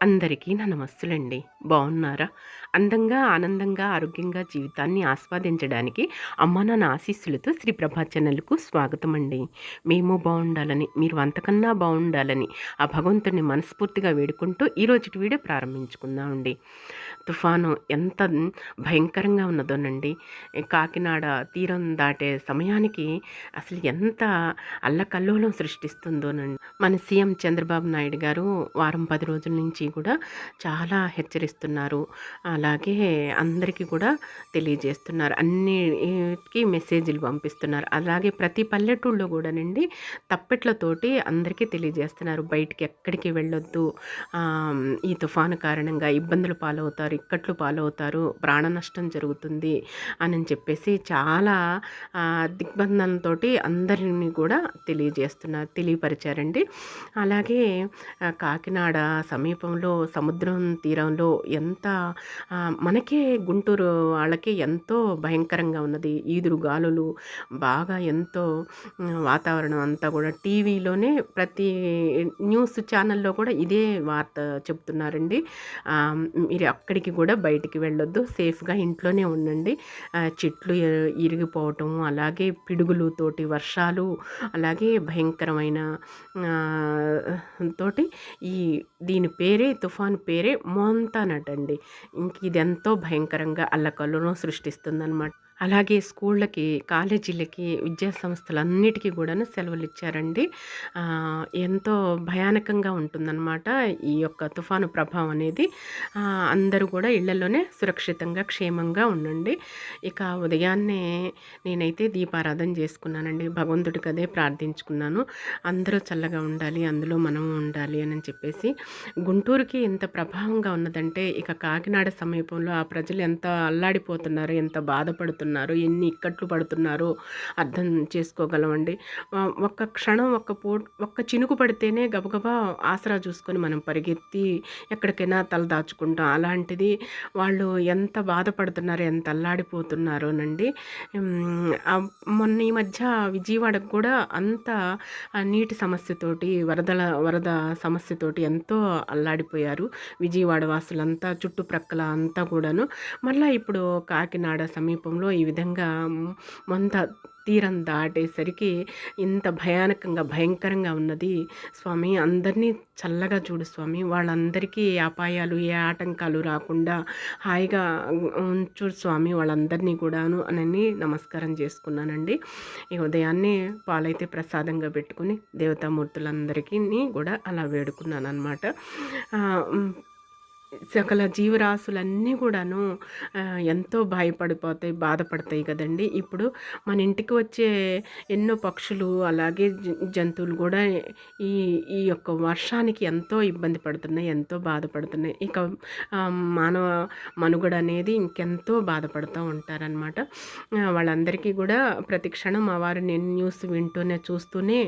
అందరికీ నా నమస్సులండి. బావున్నారా? అందంగా, ఆనందంగా, ఆరోగ్యంగా జీవితాన్ని ఆస్వాదించడానికి అమ్మ నాన్న ఆశీస్సులతో శ్రీ ప్రభా ఛానల్‌కు స్వాగతమండి. మేము బావుండాలని, మీరు అంతకన్నా బావుండాలని ఆ భగవంతుడిని మనస్ఫూర్తిగా వేడుకుంటూ ఈరోజుటి వీడియో ప్రారంభించుకుందామండి. తుఫాను ఎంత భయంకరంగా ఉన్నదోనండి. కాకినాడ తీరం దాటే సమయానికి అసలు ఎంత అల్లకల్లోలం సృష్టిస్తుందోనండి. మన సీఎం చంద్రబాబు నాయుడు గారు వారం 10 రోజుల నుంచి కూడా చాలా హెచ్చరిస్తున్నారు. అలాగే అందరికీ కూడా తెలియజేస్తున్నారు. అన్నిటికి మెసేజ్‌లు పంపిస్తున్నారు. అలాగే ప్రతి పల్లెటూరులో గూడానండి తప్పెట్లతోటి అందరికీ తెలియజేస్తున్నారు. బయటికి ఎక్కడికి వెళ్ళొద్దు. ఈ తుఫాను కారణంగా ఇబ్బందులు పాలవుతారు, ఇక్కట్లు పాలవుతారు, ప్రాణ నష్టం జరుగుతుంది అని చెప్పేసి చాలా దిగ్బంధనతోటి అందరిని కూడా తెలియపరిచారండి. అలాగే కాకినాడ సమీపంలో సముద్రం తీరంలో ఎంత మనకే గుంటూరు వాళ్ళకి ఎంతో భయంకరంగా ఉన్నది. ఈదురు గాలులు బాగా ఎంతో వాతావరణం అంతా కూడా టీవీలోనే ప్రతి న్యూస్ ఛానల్లో కూడా ఇదే వార్త చెప్తున్నారండి. మీరు అక్కడికి కూడా బయటికి వెళ్ళొద్దు, సేఫ్గా ఇంట్లోనే ఉండండి. చెట్లు ఇరిగిపోవటం, అలాగే పిడుగులుతోటి వర్షాలు, అలాగే భయంకరమైన తోటి ఈ దీని పేరే తుఫాను పేరే మోంతానటండి. ఇంక ఇదెంతో భయంకరంగా అల్లకల్లోలం సృష్టిస్తుందనమాట. అలాగే స్కూళ్ళకి, కాలేజీలకి, విద్యా సంస్థలన్నిటికీ కూడాను సెలవులిచ్చారండి. ఎంతో భయానకంగా ఉంటుందన్నమాట ఈ యొక్క తుఫాను ప్రభావం అనేది. అందరూ కూడా ఇళ్లలోనే సురక్షితంగా, క్షేమంగా ఉండండి. ఇక ఉదయాన్నే నేనైతే దీపారాధన చేసుకున్నానండి. భగవంతుడికి అదే ప్రార్థించుకున్నాను. అందరూ చల్లగా ఉండాలి, అందులో మనము ఉండాలి అని చెప్పేసి. గుంటూరుకి ఎంత ప్రభావంగా ఉన్నదంటే ఇక కాకినాడ సమీపంలో ఆ ప్రజలు ఎంత అల్లాడిపోతున్నారు, ఎంత బాధపడుతున్నారు, ఎన్ని ఇక్కట్లు పడుతున్నారో అర్థం చేసుకోగలమండి. ఒక్క క్షణం ఒక్క చినుకు పడితేనే గబగబా ఆసరా చూసుకొని మనం పరిగెత్తి ఎక్కడికైనా తల దాచుకుంటాం. అలాంటిది వాళ్ళు ఎంత బాధపడుతున్నారు, ఎంత అల్లాడిపోతున్నారోనండి. మొన్న ఈ మధ్య విజయవాడకు కూడా అంత నీటి సమస్యతోటి వరద సమస్యతోటి ఎంతో అల్లాడిపోయారు విజయవాడ వాసులంతా, చుట్టుప్రక్కల అంతా కూడాను. మళ్ళీ ఇప్పుడు కాకినాడ సమీపంలో ఈ విధంగా మొంత తీరం దాటేసరికి ఇంత భయంకరంగా ఉన్నది. స్వామి అందరినీ చల్లగా చూడు స్వామి, వాళ్ళందరికీ ఏ అపాయాలు, ఏ ఆటంకాలు రాకుండా హాయిగా ఉంచు స్వామి వాళ్ళందరినీ కూడాను అని నమస్కారం చేసుకున్నానండి. ఈ ఉదయాన్నే పాలైతే ప్రసాదంగా పెట్టుకుని దేవతామూర్తులందరికీ కూడా అలా వేడుకున్నాను అనమాట. సకల జీవరాశులన్నీ కూడాను ఎంతో బాధపడతాయి కదండి. ఇప్పుడు మన ఇంటికి వచ్చే ఎన్నో పక్షులు, అలాగే జంతువులు కూడా ఈ ఈ యొక్క వర్షానికి ఎంతో ఇబ్బంది పడుతున్నాయి, ఎంతో బాధపడుతున్నాయి. ఇక మానవ మనుగడ అనేది ఇంకెంతో బాధపడుతూ ఉంటారనమాట. వాళ్ళందరికీ కూడా ప్రతి క్షణం మా వారు నేను న్యూస్ చూస్తూనే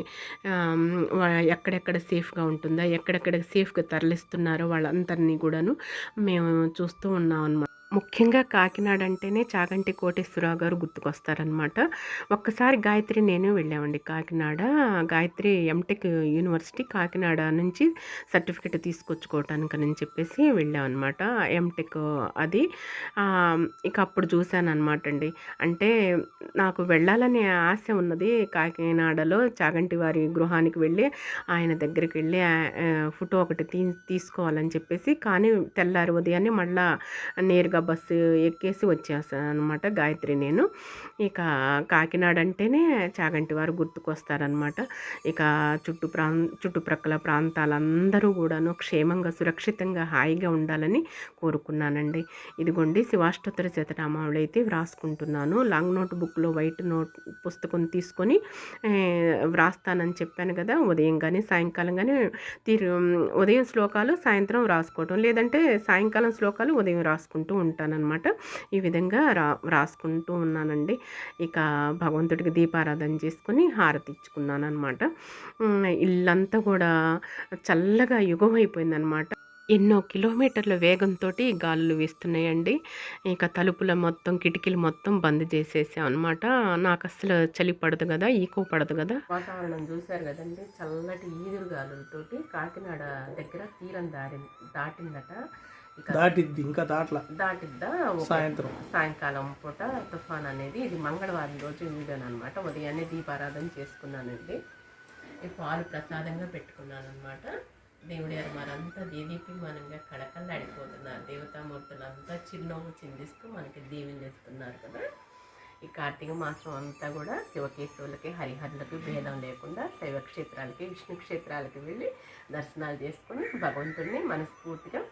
ఎక్కడెక్కడ సేఫ్గా ఉంటుందా, ఎక్కడెక్కడ సేఫ్గా తరలిస్తున్నారో వాళ్ళందరినీ కూడాను మేము చూస్తూ ఉన్నాం అన్నమాట. ముఖ్యంగా కాకినాడ అంటేనే చాగంటి కోటేశ్వరరావు గారు గుర్తుకొస్తారనమాట. ఒక్కసారి గాయత్రి నేను వెళ్ళామండి కాకినాడ. గాయత్రి ఎంటెక్ యూనివర్సిటీ కాకినాడ నుంచి సర్టిఫికెట్ తీసుకొచ్చుకోవటానికని చెప్పేసి వెళ్ళామన్నమాట. ఎంటెక్ అది ఇక అప్పుడు చూశాను అనమాట అండి. అంటే నాకు వెళ్ళాలనే ఆశ ఉన్నది. కాకినాడలో చాగంటి వారి గృహానికి వెళ్ళి ఆయన దగ్గరికి వెళ్ళి ఫోటో ఒకటి తీసుకోవాలని చెప్పేసి, కానీ తెల్లారి ఉదయాన్నే మళ్ళా నేరుగా బస్సు ఎక్కేసి వచ్చేసాను అనమాట గాయత్రి నేను. ఇక కాకినాడ అంటేనే చాగంటి వారు గుర్తుకొస్తారనమాట. ఇక చుట్టుప్రక్కల ప్రాంతాలందరూ కూడాను క్షేమంగా, సురక్షితంగా, హాయిగా ఉండాలని కోరుకున్నానండి. ఇదిగోండి శివాష్టోత్తర శతనామావళి అయితే వ్రాసుకుంటున్నాను. లాంగ్ నోట్ బుక్లో వైట్ నోట్ పుస్తకం తీసుకొని వ్రాస్తానని చెప్పాను కదా. ఉదయం కానీ సాయంకాలం కానీ ఉదయం శ్లోకాలు సాయంత్రం రాసుకోవటం, లేదంటే సాయంకాలం శ్లోకాలు ఉదయం రాసుకుంటూ ఉంటానన్నమాట. ఈ విధంగా రాసుకుంటూ ఉన్నానండి. ఇక భగవంతుడికి దీపారాధన చేసుకుని హారతి ఇచ్చుకున్నాను అనమాట. ఇల్లంతా కూడా చల్లగా యుగం అయిపోయిందనమాట. ఎన్నో కిలోమీటర్ల వేగంతోటి గాలులు వీస్తున్నాయండి. ఇక తలుపుల మొత్తం, కిటికీలు మొత్తం బంద్ చేసేసామనమాట. నాకస్సలు చలి పడదు గదా! ఈకో పడదు గదా! వాతావరణం చూశారు గదండీ! చల్లటి ఈదురు గాలులతోటి కాకినాడ దగ్గర తీరం దాటిందట. దాటిద్ది, ఇంకా దాటిద్దా సాయంకాలం పూట తుఫాన్ అనేది. ఇది మంగళవారం రోజు వీడియోనమాట. ఉదయాన్నే దీపారాధన చేసుకున్నానండి. ఈ పాలు ప్రసాదంగా పెట్టుకున్నానమాట. దేవుడి అరమారంతా దేదీప్యమానంగా కళకళలాడిపోతున్నారు. దేవతామూర్తులంతా చిరునవ్వు చిందిస్తూ మనకి దీవెనలిస్తున్నారు కదా. ఈ కార్తీక మాసం అంతా కూడా శివకేశవులకి, హరిహరులకి భేదం లేకుండా శైవక్షేత్రాలకి, విష్ణు క్షేత్రాలకి వెళ్ళి దర్శనాలు చేసుకుని భగవంతుడిని మనస్ఫూర్తిగా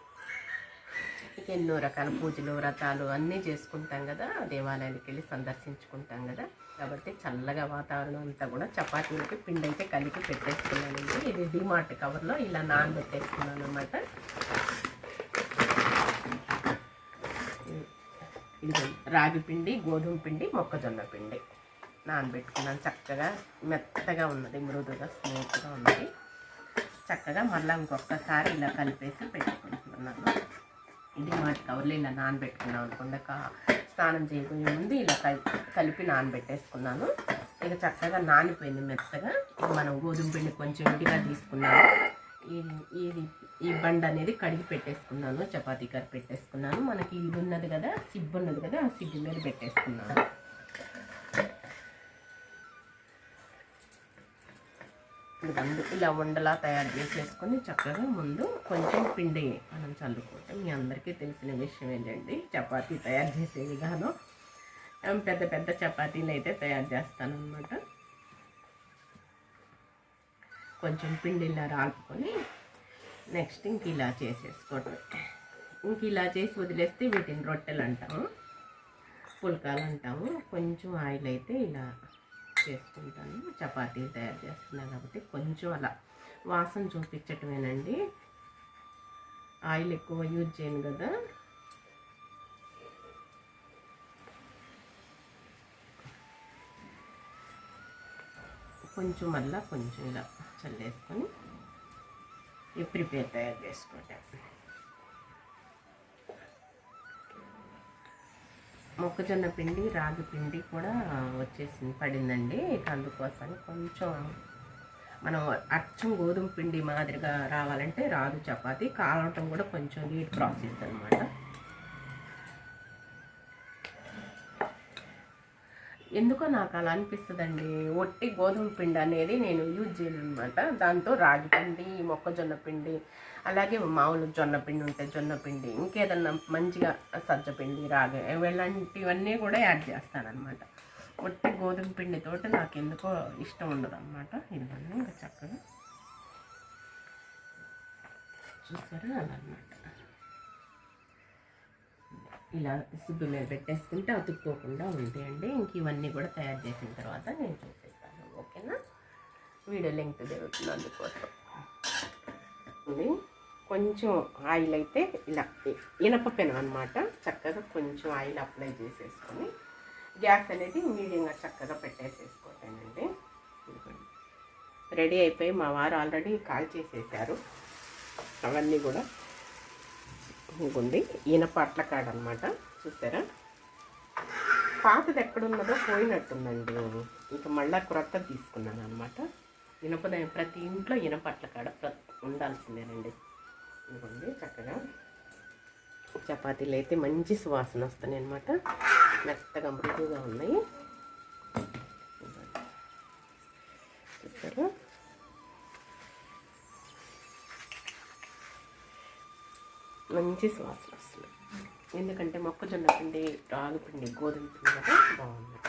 ఇక ఎన్నో రకాల పూజలు, వ్రతాలు అన్నీ చేసుకుంటాం కదా. దేవాలయానికి వెళ్ళి సందర్శించుకుంటాం కదా. కాబట్టి చల్లగా వాతావరణం అంతా కూడా చపాతీలకి పిండి అయితే కలిపి పెట్టేసుకున్నానండి. ఇది డిమార్ట్ కవర్లో ఇలా నానబెట్టేసుకున్నాను అనమాట. ఇది రాగి పిండి, గోధుమ పిండి, మొక్కజొన్న పిండి నానబెట్టుకున్నాను. చక్కగా మెత్తగా ఉన్నది, మృదుగా స్మూత్గా ఉన్నది. చక్కగా మళ్ళీ ఇంకొకసారి ఇలా కలిపేసి పెట్టుకుంటున్నాను. ఇది మాట కవర్లో ఇలా నానబెట్టుకున్నాం అనుకోండి. స్నానం చేయబోయే ముందు ఇలా కలిపి నానబెట్టేసుకున్నాను. ఇక చక్కగా నానిపోయింది మెత్తగా. మనం గోధుమ పిండి కొంచెం విడిగా తీసుకున్నాను. ఈ బండ అనేది కడిగి పెట్టేసుకున్నాను. చపాతీ కర్రీ పెట్టేసుకున్నాను. మనకి ఇది ఉన్నది కదా, సిబ్బు ఉన్నది కదా, ఆ సిబ్బు మీద పెట్టేసుకున్నాను. ఇలా ఉండలా తయారు చేసేసుకొని చక్కగా ముందు కొంచెం పిండి మనం చల్లుకుంటాం. మీ అందరికీ తెలిసిన విషయం ఏంటండి, చపాతీ తయారు చేసే విధానం. పెద్ద పెద్ద చపాతీలు అయితే తయారు చేస్తానన్నమాట. కొంచెం పిండి ఇలా రాల్పుకొని నెక్స్ట్ ఇంక ఇలా చేసేసుకోవటం. ఇంక ఇలా చేసి వదిలేస్తే వీటిని రొట్టెలు అంటాము, పుల్కాలు అంటాము. కొంచెం ఆయిల్ అయితే ఇలా చేసుకుంటాను. చపాతీలు తయారు చేస్తున్నాను కాబట్టి కొంచెం అలా వాసన చూపించటమేనండి. ఆయిల్ ఎక్కువ యూజ్ చేయను కదా. కొంచెం మళ్ళీ కొంచెం ఇలా చల్లేసుకొని ప్రిపేర్ తయారు చేసుకుంటాం. మొక్కజొన్న పిండి, రాగి పిండి కూడా పడిందండి. అందుకోసం కొంచెం మనం అచ్చం గోధుమ పిండి మాదిరిగా రావాలంటే రాదు చపాతీ. కాలవటం కూడా కొంచెం లీడ్ ప్రాసెస్ అనమాట. ఎందుకో నాకు అలా అనిపిస్తుందండి. ఒట్టి గోధుమ పిండి అనేది నేను యూజ్ చేయను అనమాట. దాంతో రాగి పిండి, మొక్కజొన్న పిండి, అలాగే మామూలు జొన్న పిండి ఉంటే జొన్న పిండి, ఇంకేదన్నా మంచిగా సజ్జపిండి, రాగి ఇలాంటివన్నీ కూడా యాడ్ చేస్తానన్నమాట. ఒట్టి గోధుమ పిండితోటి నాకు ఎందుకో ఇష్టం ఉండదు అనమాట. ఇవన్నీ ఇంకా చక్కగా చూసారా అలా అనమాట. ఇలా సిబ్బు మీద పెట్టేసుకుంటే అతుక్కోకుండా ఉంటాయండి. ఇంక ఇవన్నీ కూడా తయారు చేసిన తర్వాత నేను చూపిస్తాను, ఓకేనా. వీడియో లెంగ్త్ జరుగుతుంది, అందుకోసం. కొంచెం ఆయిల్ అయితే ఇలా ఇనప పెనం అనమాట. చక్కగా కొంచెం ఆయిల్ అప్లై చేసేసుకొని గ్యాస్ అనేది మీడియంగా చక్కగా పెట్టేసేసుకోవటానండి. రెడీ అయిపోయి మా వారు ఆల్రెడీ కాల్ చేసేసారు అవన్నీ కూడా. ఇదిగోండి ఇనప అట్లకాడనమాట, చూసారా. పాతది ఎక్కడున్నదో పోయినట్టుందండి. ఇంకా మళ్ళీ క్రొత్త తీసుకున్నాను అనమాట. ఇనపద ప్రతి ఇంట్లో ఇనప అట్లకాడ ఉండాల్సిందేనండి. ఇదిగోండి చక్కగా చపాతీలు అయితే మంచి సువాసన వస్తున్నాయి అనమాట. మెత్తగా మృదువుగా ఉన్నాయి, చూసారా. మంచి సువాసన వస్తుంది. ఎందుకంటే మొక్కజొన్న పిండి, రాగి పిండి, గోధుమ పిండి కూడా బాగుంది.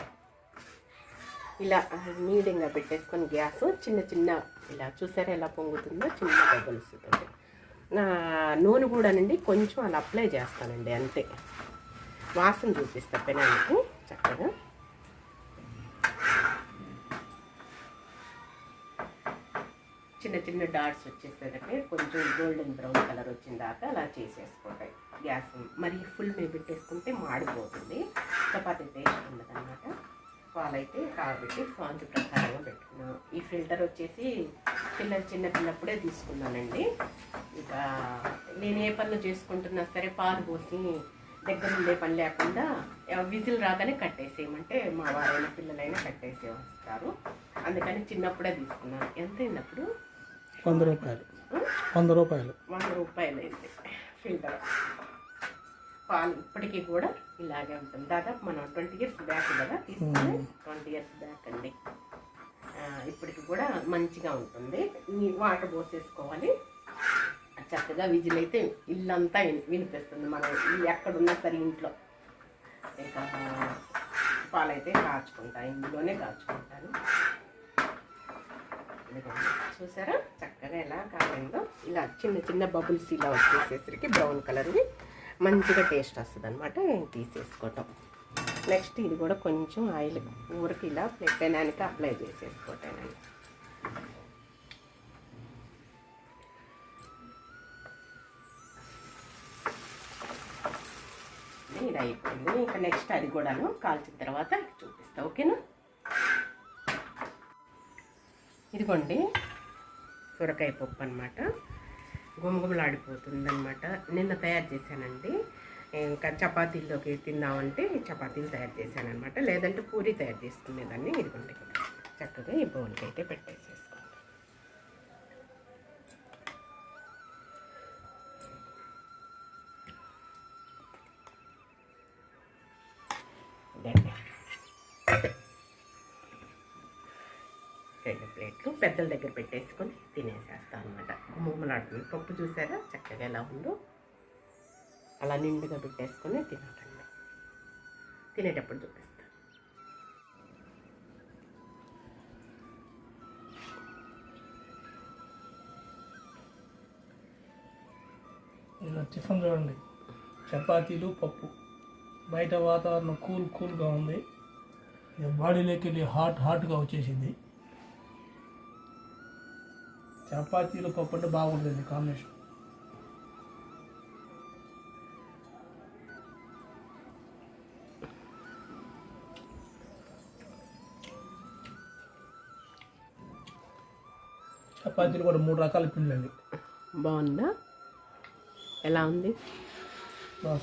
ఇలా మీడియంగా పెట్టేసుకొని గ్యాస్ చిన్న చిన్న ఇలా చూసారా ఎలా పొంగుతుందో, చిన్నగా గొలుస్తుంది. నూనె కూడానండి కొంచెం అలా అప్లై చేస్తానండి, అంతే. వాసన చూపిస్తా పెనానికి చక్కగా. చిన్న చిన్న డాట్స్ వచ్చేసేదంటే కొంచెం గోల్డెన్ బ్రౌన్ కలర్ వచ్చిన దాకా అలా చేసేసుకోండి. గ్యాస్ మరి ఫుల్ మీద పెట్టేసుకుంటే మాడిపోతుంది, చపాతీ టేస్ట్ ఉండదు అనమాట. పాలైతే కాబట్టి స్పాంజ్ ప్రకారంగా పెట్టుకున్నాను. ఈ ఫిల్టర్ వచ్చేసి చిన్న పిల్లప్పుడే తీసుకున్నానండి. ఇక నేను ఏ పనులు చేసుకుంటున్నా సరే పాలు పోసి దగ్గర ఉండే పని లేకుండా విజిల్ రాగానే కట్టేసేయమంటే మా వారైనా పిల్లలైనా కట్టేసే వస్తారు. అందుకని చిన్నప్పుడే తీసుకున్నాను. ఎంత అయినప్పుడు 100 రూపాయలు 100 రూపాయలు 100 రూపాయలు అయింది ఫిల్టర్. పాలు ఇప్పటికీ కూడా ఇలాగే ఉంటుంది. దాదాపు మనం 20 ఇయర్స్ బ్యాక్ కదా తీసుకుని, 20 ఇయర్స్ బ్యాక్ అండి. ఇప్పటికి కూడా మంచిగా ఉంటుంది. వాటర్ పోసేసుకోవాలి. చక్కగా విజిల్ అయితే ఇల్లంతా వినిపిస్తుంది. మనం ఎక్కడున్నా సరే ఇంట్లో ఇంకా పాలైతే కాచుకుంటా, ఇందులోనే కాచుకుంటాను. చూసారా చక్కగా ఎలా కావాలో ఇలా చిన్న చిన్న బబుల్స్ ఇలా వచ్చేసేసరికి బ్రౌన్ కలర్వి మంచిగా టేస్ట్ వస్తుంది అనమాట. తీసేసుకోవటం. నెక్స్ట్ ఇది కూడా కొంచెం ఆయిల్ ఊరికి ఇలా పెనానికి అప్లై చేసేసుకోవటానండి. ఇది అయిపోయింది. ఇంకా నెక్స్ట్ అది కూడాను కాల్చిన తర్వాత చూపిస్తా. ఓకేనా? ఇదిగోండి సొరకాయ పప్పు అనమాట. గుమగుమలాడిపోతుంది అనమాట. నిన్న తయారు చేశానండి. ఇంకా చపాతీల్లోకి తిందామంటే చపాతీలు తయారు చేశాను అనమాట. లేదంటే పూరి తయారు చేసుకునేదాన్ని. ఇదిగోండి చక్కగా ఈ బౌల్కి అయితే పెట్టేసేసుకోండి. రెండు ప్లేట్లు పెద్దల దగ్గర పెట్టేసుకొని తినేసేస్తాను అనమాట. గుమ్మలాడుతుంది. పప్పు చూసారా చక్కగా ఎలా ఉందో. అలా నిండుగా పెట్టేసుకొని తినాలండి. తినేటప్పుడు చూపిస్తాను. ఇలా టిఫిన్ చూడండి, చపాతీలు పప్పు. బయట వాతావరణం కూల్గా ఉంది. బాడీలోకి వెళ్ళి హాట్గా వచ్చేసింది. చపాతీలు పప్పు అంటే బాగుంటుంది కాంబినేషన్. చపాతీలు కూడా 3 రకాల పిండి. బాగుందా? ఎలా ఉంది?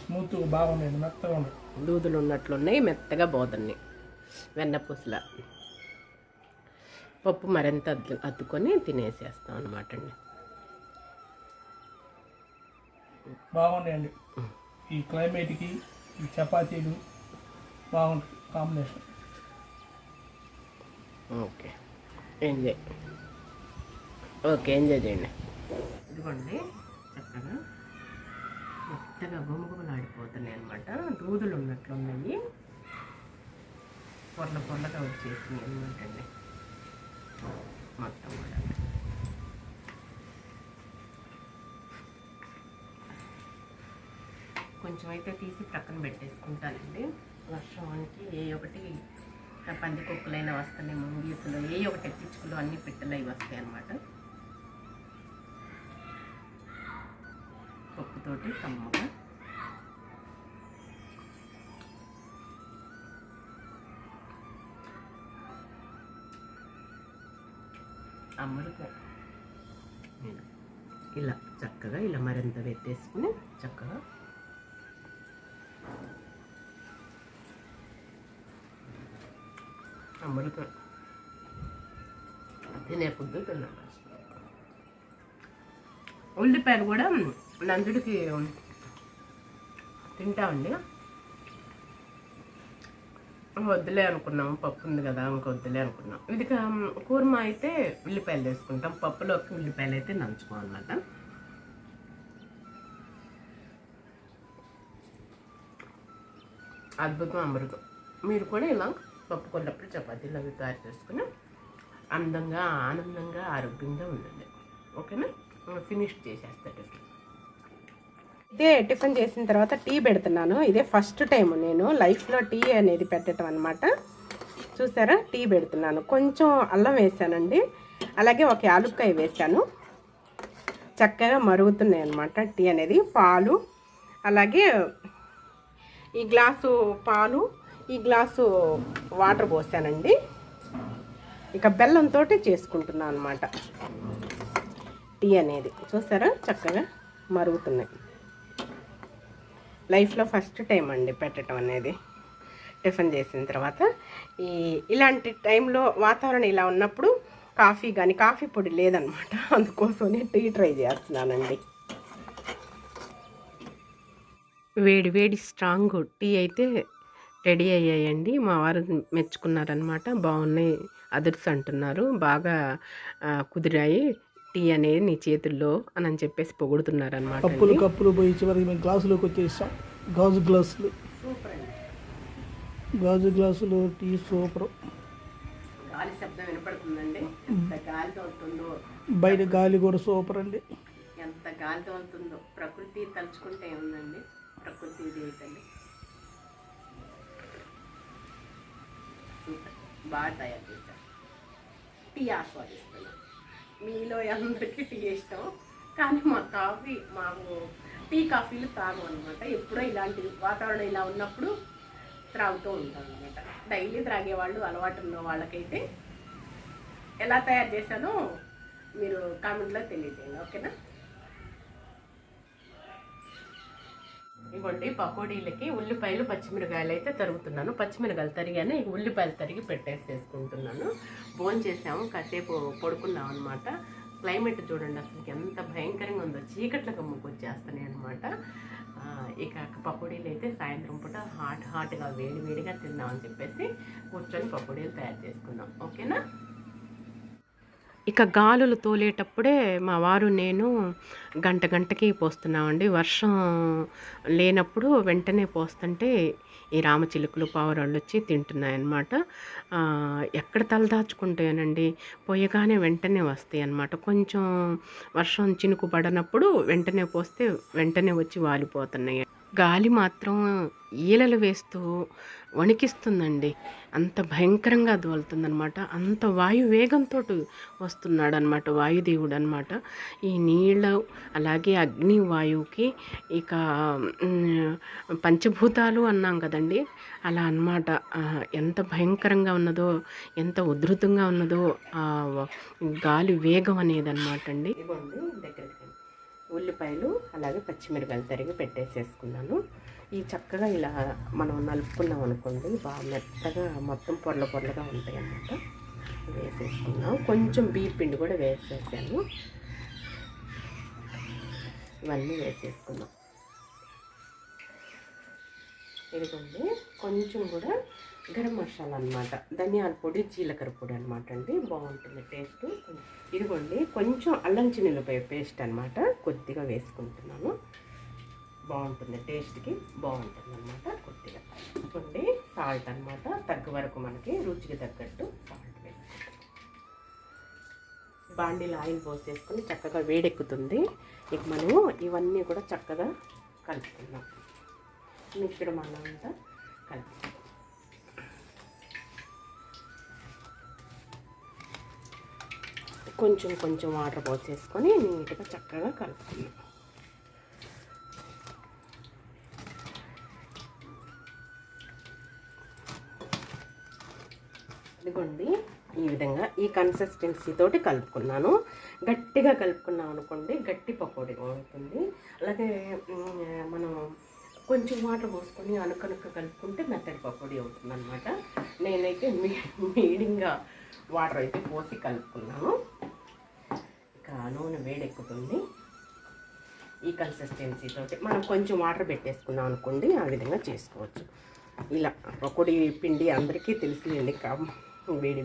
స్మూత్గా బాగున్నాయి, మెత్తగా ఉన్నాయి. దూదులు ఉన్నట్లున్నాయి, మెత్తగా బాగున్నాయి. వెన్నపూసల పప్పు మరింత అద్దుకొని తినేసేస్తాం అనమాట అండి. బాగున్నాయండి. ఈ క్లైమేట్కి ఈ చపాతీలు బాగుంటుంది కాంబినేషన్. ఓకే ఎంజాయ్ చేయండి. ఇదిగోండి చక్కగా మెత్తగా గుమగుమలాడిపోతున్నాయి అనమాట. దూదులు ఉన్నట్లున్నాయి, పొరలుగా వచ్చేసినాయి అనమాట అండి మొత్తం కూడా. కొంచెం అయితే తీసి ప్రక్కన పెట్టేసుకుంటానండి. వర్షానికి ఒకటి పందికొక్కులైనా వస్తాయి, ముంగీసులు ఒకటి ఎక్కించుకులు అన్ని పిట్టలు అవి వస్తాయి అన్నమాట. పప్పుతోటి కమ్మగా అమృతం ఇలా చక్కగా ఇలా మరింత పెట్టేసుకుని చక్కగా అమృతం తినే పొద్దు తిన్నాను. ఉల్లిపాయలు కూడా నంజుడికి తింటామండి. వద్దులే అనుకున్నాం, పప్పు ఉంది కదా ఇంక వద్దులే అనుకున్నాం. ఇది కూర్మా అయితే ఉల్లిపాయలు వేసుకుంటాం, పప్పులోకి ఉల్లిపాయలు అయితే నంచుకోవాలన్నమాట. అద్భుతం, అమృతం. మీరు కూడా ఇలా పప్పు కొన్నప్పుడు చపాతీలు అవి తయారు చేసుకుని అందంగా ఆనందంగా ఆరోగ్యంగా ఉండండి. ఓకేనా? ఫినిష్ చేసేస్తా. ఇదే టిఫిన్ చేసిన తర్వాత టీ పెడుతున్నాను. ఇదే ఫస్ట్ టైం నేను లైఫ్లో టీ అనేది పెట్టడం అనమాట. చూసారా టీ పెడుతున్నాను. కొంచెం అల్లం వేసానండి, అలాగే ఒక యాలుక్కాయ వేసాను. చక్కగా మరుగుతున్నాయి అన్నమాట టీ అనేది. పాలు, అలాగే ఈ గ్లాసు పాలు, ఈ గ్లాసు వాటర్ పోసానండి. ఇక బెల్లంతో చేసుకుంటున్నాను అనమాట టీ అనేది. చూసారా చక్కగా మరుగుతున్నాయి. లైఫ్లో ఫస్ట్ టైం అండి పెట్టడం అనేది. టిఫిన్ చేసిన తర్వాత ఇలాంటి టైంలో వాతావరణం ఇలా ఉన్నప్పుడు కాఫీ కానీ, కాఫీ పొడి లేదనమాట, అందుకోసమే టీ ట్రై చేస్తున్నానండి. వేడి వేడి స్ట్రాంగ్ టీ అయితే రెడీ అయ్యాయండి. మా వారు మెచ్చుకున్నారనమాట. బాగున్నాయి, అదర్స్ అంటున్నారు, బాగా కుదిరాయి టీ అనేది నీ చేతుల్లో అని చెప్పేసి పొగుడుతున్నారనమాట. కప్పులు పోయి చివరికి మేము గ్లాసులోకి వచ్చేసాం. గాజు గ్లాసులు, సూపర్ అండి. గాజు గ్లాసులు టీ సూపర్. గాలి శబ్దం వినపడుతుందండి, ఎంత గాలి తోలుతుందో. బయట గాలి కూడా సూపర్ అండి, ఎంత గాలి తోలుతుందో. ప్రకృతి తలుచుకుంటే ఉందండి, ప్రకృతి దేవతని సూపర్ బాగా తయారు చేశారు. టీ ఆస్వాదిస్తున్నాం. మీలో అందరికీ టీ ఇష్టం, కానీ మాకు టీ కాఫీలు తాగు అనమాట. ఎప్పుడో ఇలాంటి వాతావరణం ఇలా ఉన్నప్పుడు త్రాగుతూ ఉంటాం అనమాట. డైలీ త్రాగేవాళ్ళు, అలవాటు ఉన్న వాళ్ళకైతే ఎలా తయారు చేశానో మీరు కామెంట్లో తెలియజేయండి, ఓకేనా? ఇవ్వండి, పకోడీలకి ఉల్లిపాయలు పచ్చిమిరకాయలు అయితే తరుగుతున్నాను. పచ్చిమిరకాయలు తరిగాను, ఇక ఉల్లిపాయలు తరిగి పెట్టేసేసుకుంటున్నాను. భోజనం చేసాము, కాసేపు పడుకున్నాం అనమాట. క్లైమేట్ చూడండి అసలు ఎంత భయంకరంగా ఉందో, చీకట్ల కమ్ముకు వచ్చేస్తున్నాయి అనమాట. ఇక పకోడీలు అయితే సాయంత్రం పూట హాట్గా వేడిగా తిందామని చెప్పేసి కూర్చొని పకోడీలు తయారు చేసుకున్నాం, ఓకేనా? ఇక గాలులు తోలేటప్పుడే మా వారు నేను గంటకి పోస్తున్నామండి. వర్షం లేనప్పుడు వెంటనే పోస్తుంటే ఈ రామచిలుకలు, పావురాళ్ళు వచ్చి తింటున్నాయన్నమాట. ఎక్కడ తలదాచుకుంటాయనండి, పోయగానే వెంటనే వస్తాయి అన్నమాట. కొంచెం వర్షం చినుకు పడనప్పుడు వెంటనే పోస్తే వెంటనే వచ్చి వాలిపోతున్నాయి. గాలి మాత్రం ఈలలు వేస్తూ వణికిస్తుందండి. అంత భయంకరంగా దోలుతుందనమాట. అంత వాయు వేగంతో వస్తున్నాడనమాట వాయుదేవుడు అనమాట. ఈ నీళ్ళ అలాగే అగ్ని వాయువుకి ఇక పంచభూతాలు అన్నాం కదండి, అలా అన్నమాట. ఎంత భయంకరంగా ఉన్నదో, ఎంత ఉధృతంగా ఉన్నదో గాలి వేగం అనేది అనమాట అండి. ఇవ్వండి దగ్గరికి ఉల్లిపాయలు అలాగే పచ్చిమిరకాయలు తరిగి పెట్టేసేసుకున్నాను. ఈ చక్కగా ఇలా మనం నలుపుకున్నాం అనుకోండి, బాగా మెత్తగా మొత్తం పొరలుగా ఉంటాయి అన్నమాట. వేసేసుకున్నాం. కొంచెం బియ్య పిండి కూడా వేసేసాను. ఇవన్నీ వేసేసుకున్నాం. ఇదిగోండి, కొంచెం కూడా గరం మసాలా అనమాట, ధనియాల పొడి, జీలకర్ర పొడి అనమాట అండి, బాగుంటుంది టేస్ట్. ఇదిగోండి, కొంచెం అల్లం చిన్నులపాయ పేస్ట్ అనమాట, కొద్దిగా వేసుకుంటున్నాను. బాగుంటుంది, టేస్ట్కి బాగుంటుంది అనమాట. కొద్దిగా ఇదిగోండి సాల్ట్ అనమాట, తగ్గ వరకు మనకి రుచికి తగ్గట్టు సాల్ట్ వేసుకుంటాం. బాండీలో ఆయిల్ పోసేసుకొని చక్కగా వేడెక్కుతుంది. ఇక మనము ఇవన్నీ కూడా చక్కగా కలుపుకుందాం. మిశ్రమం అంతా కలుపుకుందాం. కొంచెం వాటర్ పోసేసుకొని నీట్గా చక్కగా కలుపుకుందాం. ఇదిగోండి, ఈ విధంగా ఈ కన్సిస్టెన్సీ తోటి కలుపుకున్నాను. గట్టిగా కలుపుకున్నాం అనుకోండి, గట్టి పకోడీ ఉంటుంది. అలాగే మనం కొంచెం వాటర్ పోసుకొని అనుకనుక కలుపుకుంటే మెత్తడి పకోడీ అవుతుంది అనమాట. నేనైతే మీడియంగా వాటర్ అయితే పోసి కలుపుకున్నాను. ఇక నూనె వేడెక్కుతుంది. ఈ కన్సిస్టెన్సీ తోటి మనం కొంచెం వాటర్ పెట్టేసుకున్నాం అనుకోండి, ఆ విధంగా చేసుకోవచ్చు. ఇలా పకోడీ పిండి అందరికీ తెలిసిందండి,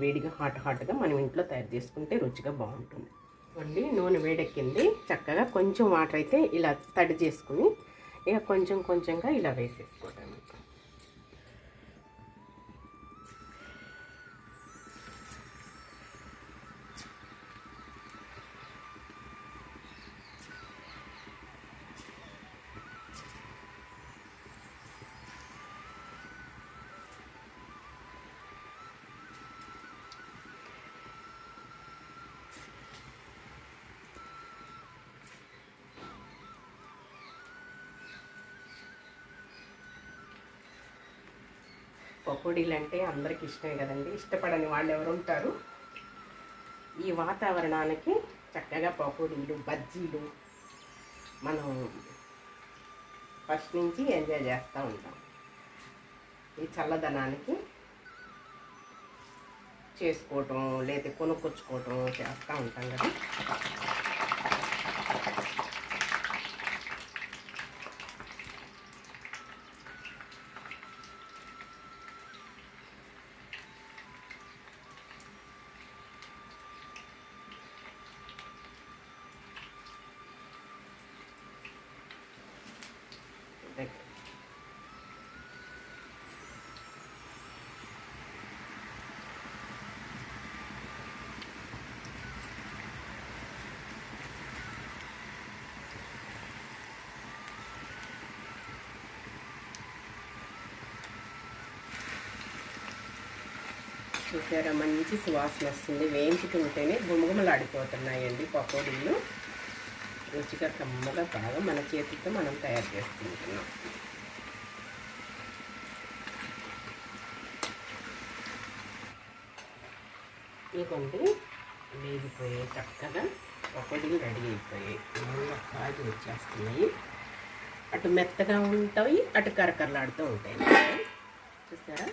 వేడిగా హాట్గా మనం ఇంట్లో తయారు చేసుకుంటే రుచిగా బాగుంటుంది. అండి, నూనె వేడెక్కింది. చక్కగా కొంచెం వాటర్ అయితే ఇలా తడి చేసుకుని ఇక కొంచెంగా ఇలా వేసేసుకోవటం. పకోడీలు అంటే అందరికి ఇష్టమే కదండి, ఇష్టపడని వాళ్ళు ఎవరు ఉంటారు? ఈ వాతావరణానికి చక్కగా పకోడీలు, బజ్జీలు మనం ఫస్ట్ నుంచి ఎంజాయ్ చేస్తూ ఉంటాం. ఈ చల్లదనానికి చేసుకోవటం లేదా కొనుక్కొచ్చుకోవటం చేస్తూ ఉంటాం కదా. చూసారా, మంచి సువాసన వస్తుంది. వేయించుకుంటేనే గుమగుమలాడిపోతున్నాయండి పకోడీలు. రుచిగా కమ్మగా బాగా మన చేతితో మనం తయారు చేసుకుంటున్నాం. ఇదిగోండి, వేగిపోయాయి చక్కగా, పకోడీలు రెడీ అయిపోయాయి. నూనె కాగి వచ్చేస్తున్నాయి. అటు మెత్తగా ఉంటాయి, అటు కరకరలాడుతూ ఉంటాయి. చూసారా,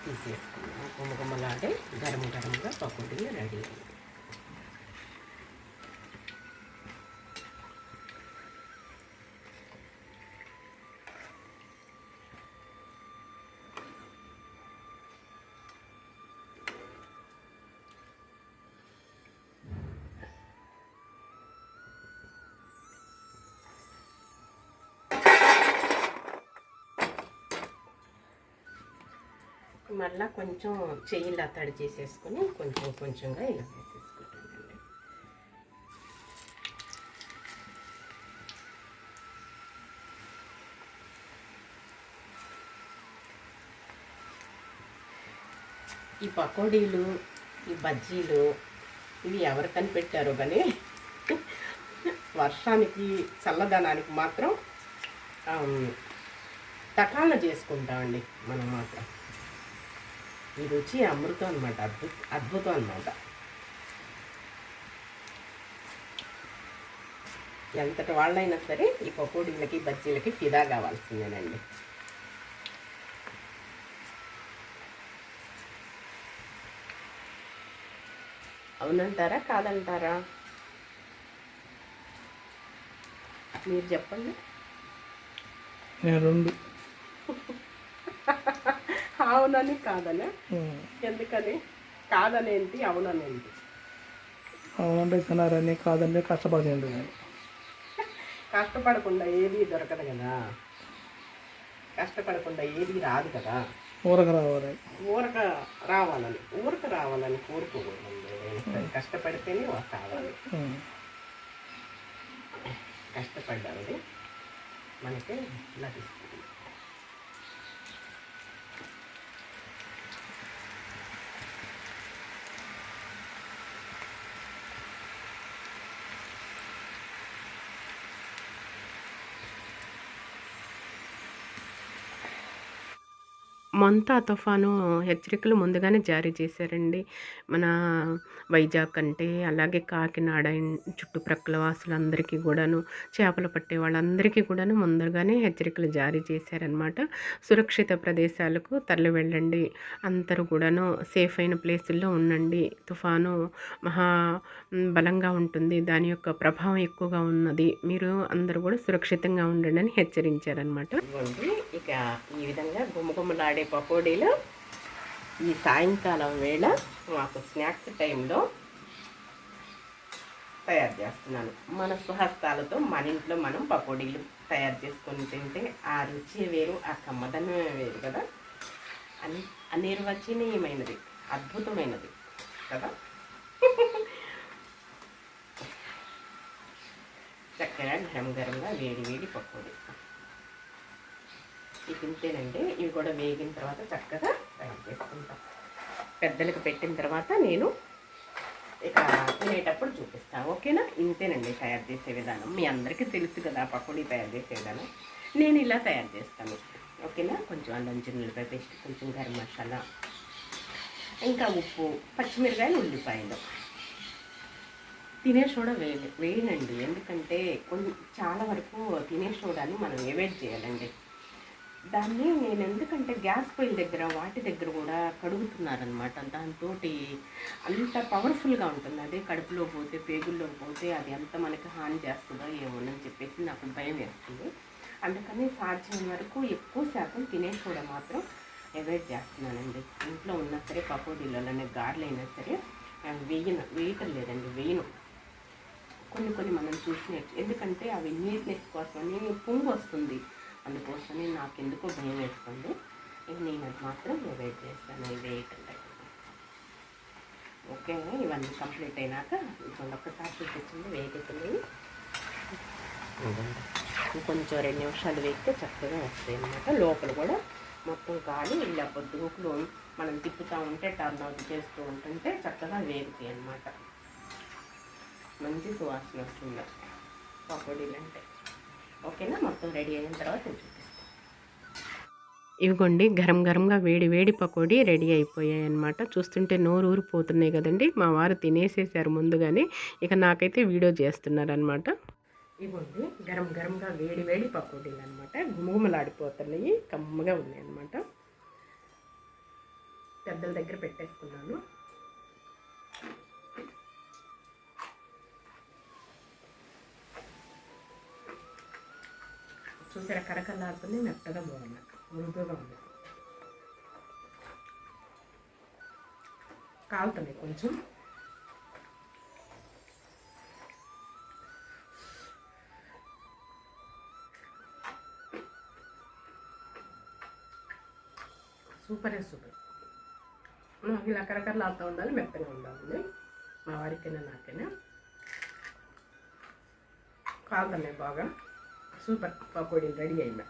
తీసేసుకున్నాం. గుమగుమలాడే గరం గరంగా పకోడీలు రెడీ అయ్యాయి. మళ్ళీ కొంచెం చెయ్యిలా తడి చేసేసుకొని కొంచెం కొంచెంగా ఇలా వేసేసుకుంటానండి. ఈ పకోడీలు, ఈ బజ్జీలు ఇవి ఎవరు కనిపెట్టారో కానీ వర్షానికి చల్లదనానికి మాత్రం తకాళ్ళ చేసుకుంటామండి మనం మాత్రం. ఈ రుచి అమృతం అనమాట, అద్భుతం అనమాట. ఎంతటి వాళ్ళైనా సరే ఈ పకోడీలకి బజ్జీలకి ఫిదా కావాల్సిందేనండి. అవునంటారా కాదంటారా? మీరు చెప్పండి. రెండు అవునని కాదనే. ఎందుకని కాదనేంటి, అవుననేంటి? అవునంటే తినారని, కాదంటే కష్టపడుతుంది. కష్టపడకుండా ఏది దొరకదు కదా, కష్టపడకుండా ఏది రాదు కదా. ఊరక రావాలి, ఊరక రావాలని కోరుకోకూడదు. కష్టపడితేనే కావాలి. కష్టపడ్డాది మనకి లభిస్తుంది. మొంతా తుఫాను హెచ్చరికలు ముందుగానే జారీ చేశారండి. మన వైజాగ్ అంటే, అలాగే కాకినాడ చుట్టుప్రక్కల వాసులందరికీ కూడాను, చేపలు పట్టే వాళ్ళందరికీ కూడాను ముందుగానే హెచ్చరికలు జారీ చేశారనమాట. సురక్షిత ప్రదేశాలకు తరలి వెళ్ళండి, అందరూ కూడాను సేఫ్ అయిన ప్లేసుల్లో ఉండండి. తుఫాను మహా బలంగా ఉంటుంది, దాని యొక్క ప్రభావం ఎక్కువగా ఉన్నది, మీరు అందరూ కూడా సురక్షితంగా ఉండండి అని హెచ్చరించారనమాట. ఇక ఈ విధంగా గుమగుమలాడే పకోడీలు ఈ సాయంకాలం వేళ మాకు స్నాక్స్ టైంలో తయారు చేస్తున్నాను. మన స్వహస్తాలతో మన ఇంట్లో మనం పకోడీలు తయారు చేసుకొని తింటే ఆ రుచి వేరు, ఆ కమ్మదనమే వేరు కదా. అనిర్వచనీయమైనది, అద్భుతమైనది కదా. చక్కగా గరం గరంగా వేడి వేడి పకోడీ ఇవి ఇంతేనండి. ఇవి కూడా వేగిన తర్వాత చక్కగా తయారు చేసుకుంటాం. పెద్దలకు పెట్టిన తర్వాత నేను ఇక తినేటప్పుడు చూపిస్తాను, ఓకేనా? ఇంతేనండి తయారు చేసే విధానం. మీ అందరికీ తెలుసు కదా పకోడీ తయారు చేసే విధానం. నేను ఇలా తయారు చేస్తాను, ఓకేనా? కొంచెం అల్లం చిన్నులపై పేస్ట్, కొంచెం గరం మసాలా, ఇంకా ఉప్పు, పచ్చిమిరకాయలు, ఉల్లిపాయలు తినే సోడా వేయనండి. ఎందుకంటే చాలా వరకు తినే సోడాని మనం అవాయిడ్ చేయాలండి. దాన్ని నేను ఎందుకంటే గ్యాస్ పొయ్యిల దగ్గర వాటి దగ్గర కూడా కడుగుతున్నారనమాట. దాంతోటి అంత పవర్ఫుల్‌గా ఉంటుంది. అదే కడుపులో పోతే, పేగుల్లో పోతే అది ఎంత మనకి హాని చేస్తుందో ఏమోనని చెప్పేసి నాకు భయం వేస్తుంది. అందుకని సాధ్యం వరకు ఎక్కువ శాతం తినే సోడా మాత్రం అవాయిడ్ చేస్తున్నానండి. ఇంట్లో ఉన్నా సరే పకోడీలలోనే గారెలైనా సరే వేయటం లేదండి, వేయను. కొన్ని మనం చూసినట్టు, ఎందుకంటే అవి నీట్నెస్ కోసమని పొంగు వస్తుంది, అందుకోసమని నాకెందుకో భయం వేస్తుంది. ఇక నేను అది మాత్రం అవాయిడ్ చేస్తాను, ఇది వేయటం లేదు. ఓకే, ఇవన్నీ కంప్లీట్ అయినాక ఇప్పుడు ఒక్కసారి చూపించండి వేగుతున్నాయి. ఇంకొంచెం 2 నిమిషాలు వేగితే చక్కగా వస్తాయి అన్నమాట. లోపల కూడా మొత్తం కాలి ఇలా పొద్దుగుకులు మనం తిప్పుతూ ఉంటే టర్న్ అవుట్ చేస్తూ ఉంటుంటే చక్కగా వేగుతాయి అన్నమాట. మంచి సువాసన వస్తుంది పకోడీలు అంటే. ఓకేనా, మొత్తం రెడీ అయిన తర్వాత నేను చూపిస్తాను. ఇవిగోండి గరం గరంగా వేడి వేడి పకోడీ రెడీ అయిపోయాయి అన్నమాట. చూస్తుంటే నోరు ఊరిపోతున్నాయి కదండి. మా వారు తినేసేసారు ముందుగానే, ఇక నాకైతే వీడియో చేస్తున్నారనమాట. ఇవ్వండి గరం గరంగా వేడి వేడి పకోడీలు అనమాట. గుమగుమలాడిపోతున్నాయి, కమ్మగా ఉన్నాయి అన్నమాట. పెద్దల దగ్గర పెట్టేసుకున్నాను. చూసారా, కరకల్లాడుతుంది, మెత్తగా బాగున్నాయి, మృదువుగా ఉంది. కాలుతున్నాయి కొంచెం. సూపరే సూపర్. నాకు ఇలా కరకరలాడుతూ ఉండాలి, మెత్తగా ఉండాలి. మా వారికైనా నాకైనా కాలుతున్నాయి బాగా. సూపర్ పకోడీలు రెడీ అయినా.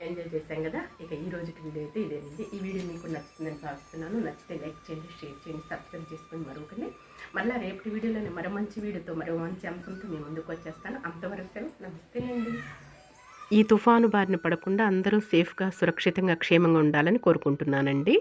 ఎంజాయ్ చేశాం కదా. ఇక ఈ రోజుకి వీడియో అయితే ఇదేనండి. ఈ వీడియో మీకు నచ్చుతుందని భావిస్తున్నాను. నచ్చితే లైక్ చేయండి, షేర్ చేయండి, సబ్స్క్రైబ్ చేసుకొని మరొకరిని. మళ్ళీ రేపటి వీడియోలోనే మరో మంచి వీడియోతో మరో మంచి అంశంతో మేము ముందుకు వచ్చేస్తాను. అంతవరకు సెలవు, నమస్తే అండి. ఈ తుఫాను బారిన పడకుండా అందరూ సేఫ్గా, సురక్షితంగా, క్షేమంగా ఉండాలని కోరుకుంటున్నానండి.